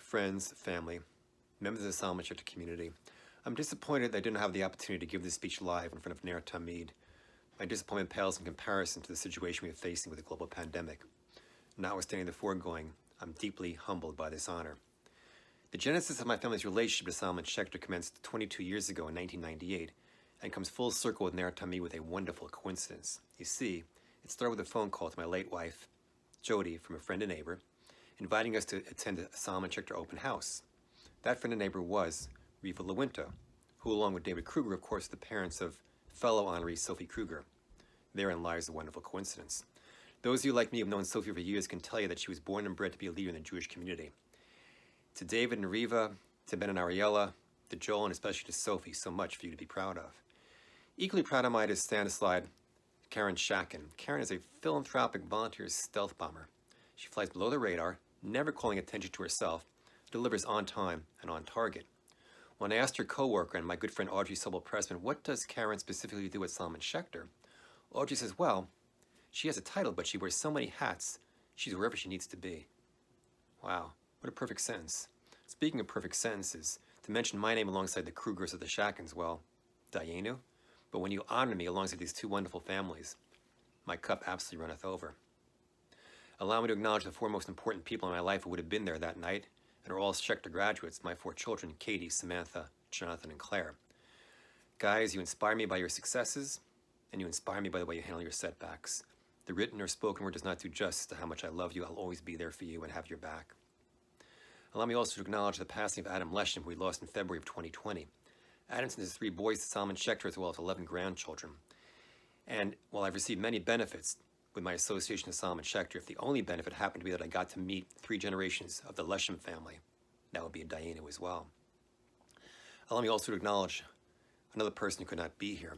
friends, family, members of the Salman Schechter community, I'm disappointed that I didn't have the opportunity to give this speech live in front of Ner Tamid. My disappointment pales in comparison to the situation we are facing with the global pandemic. Notwithstanding the foregoing, I'm deeply humbled by this honor. The genesis of my family's relationship to Salman Schechter commenced 22 years ago in 1998 and comes full circle with Ner Tamid with a wonderful coincidence. You see, it started with a phone call to my late wife, Jody, from a friend and neighbor, inviting us to attend a Salman Schechter open house. That friend and neighbor was Riva Lewinto, who, along with David Kruger, of course, the parents of fellow honoree Sophie Kruger. Therein lies the wonderful coincidence. Those of you like me who have known Sophie for years can tell you that she was born and bred to be a leader in the Jewish community. To David and Riva, to Ben and Ariella, to Joel, and especially to Sophie, so much for you to be proud of. Equally proud am I to stand aside Karen Shakin. Karen is a philanthropic volunteer stealth bomber. She flies below the radar, never calling attention to herself, delivers on time and on target. When I asked her co-worker and my good friend Audrey Sobel-Pressman, what does Karen specifically do at Salman Schechter? Audrey says, well, she has a title, but she wears so many hats, she's wherever she needs to be. Wow, what a perfect sentence. Speaking of perfect sentences, to mention my name alongside the Krugers or the Shakins, well, Dayenu. But when you honor me alongside these two wonderful families, my cup absolutely runneth over. Allow me to acknowledge the four most important people in my life who would have been there that night, and are all Schechter graduates, my four children, Katie, Samantha, Jonathan, and Claire. Guys, you inspire me by your successes, and you inspire me by the way you handle your setbacks. The written or spoken word does not do justice to how much I love you. I'll always be there for you and have your back. Allow me also to acknowledge the passing of Adam Leshem, who we lost in February of 2020. Adam sent his 3 boys to Salman Schechter as well as 11 grandchildren. And while I've received many benefits with my association with Salman Schechter, if the only benefit happened to be that I got to meet 3 generations of the Leshem family, that would be a Dayenu as well. Allow me also to acknowledge another person who could not be here.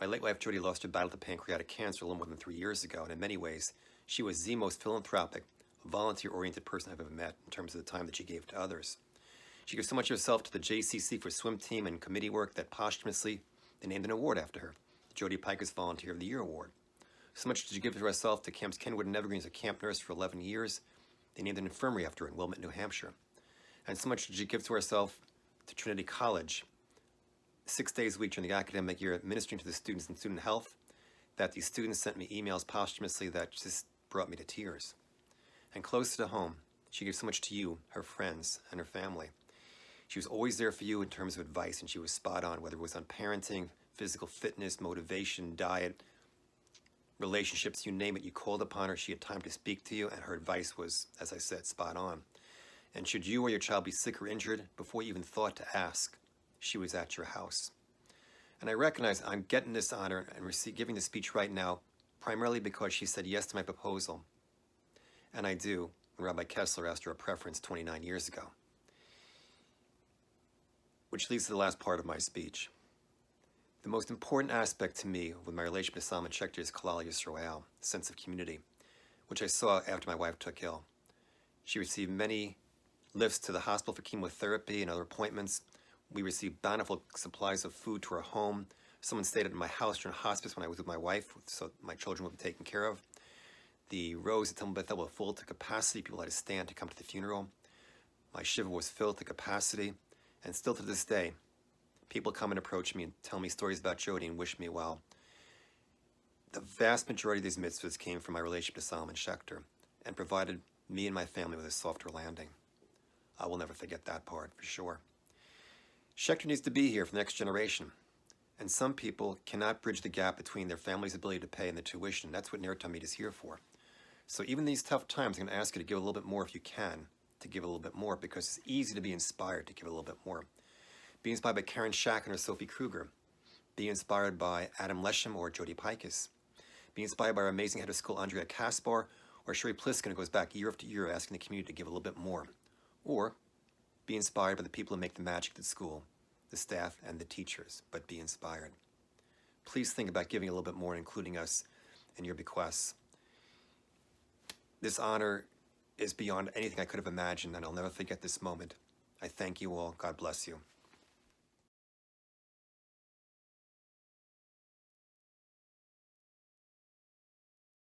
My late wife Jody lost her battle to pancreatic cancer a little more than 3 years ago, and in many ways, she was the most philanthropic, volunteer-oriented person I've ever met in terms of the time that she gave to others. She gave so much of herself to the JCC for swim team and committee work that posthumously they named an award after her, the Jody Pikus Volunteer of the Year Award. So much did she give to herself to Camps Kenwood and Evergreen as a camp nurse for 11 years. They named an infirmary after her in Wilmette, New Hampshire. And so much did she give to herself to Trinity College, 6 days a week during the academic year, administering to the students in student health, that these students sent me emails posthumously that just brought me to tears. And closer to home, she gave so much to you, her friends, and her family. She was always there for you in terms of advice, and she was spot on, whether it was on parenting, physical fitness, motivation, diet, relationships, you name it, you called upon her, she had time to speak to you, and her advice was, as I said, spot on. And should you or your child be sick or injured, before you even thought to ask, she was at your house. And I recognize I'm getting this honor and giving this speech right now, primarily because she said yes to my proposal. And I do, when Rabbi Kessler asked her a preference 29 years ago. Which leads to the last part of my speech. The most important aspect to me with my relationship to Salman Schechter is Kalal Yisroel, sense of community, which I saw after my wife took ill. She received many lifts to the hospital for chemotherapy and other appointments. We received bountiful supplies of food to our home. Someone stayed at my house during hospice when I was with my wife, so my children would be taken care of. The rows at Temple Bethel were full to capacity. People had to stand to come to the funeral. My shiva was filled to capacity. And still to this day, people come and approach me and tell me stories about Jody and wish me well. The vast majority of these mitzvahs came from my relationship to Salman Schechter and provided me and my family with a softer landing. I will never forget that part, for sure. Schechter needs to be here for the next generation. And some people cannot bridge the gap between their family's ability to pay and the tuition. That's what Ner Tamid is here for. So even in these tough times, I'm going to ask you to give a little bit more if you can, to give a little bit more, because it's easy to be inspired to give a little bit more. Be inspired by Karen Shakin or Sophie Kruger. Be inspired by Adam Leshem or Jody Pikus. Be inspired by our amazing head of school, Andrea Kaspar, or Sherry Pliskin, who goes back year after year asking the community to give a little bit more. Or be inspired by the people who make the magic at school, the staff and the teachers, but be inspired. Please think about giving a little bit more, including us in your bequests. This honor is beyond anything I could have imagined, and I'll never forget this moment. I thank you all. God bless you.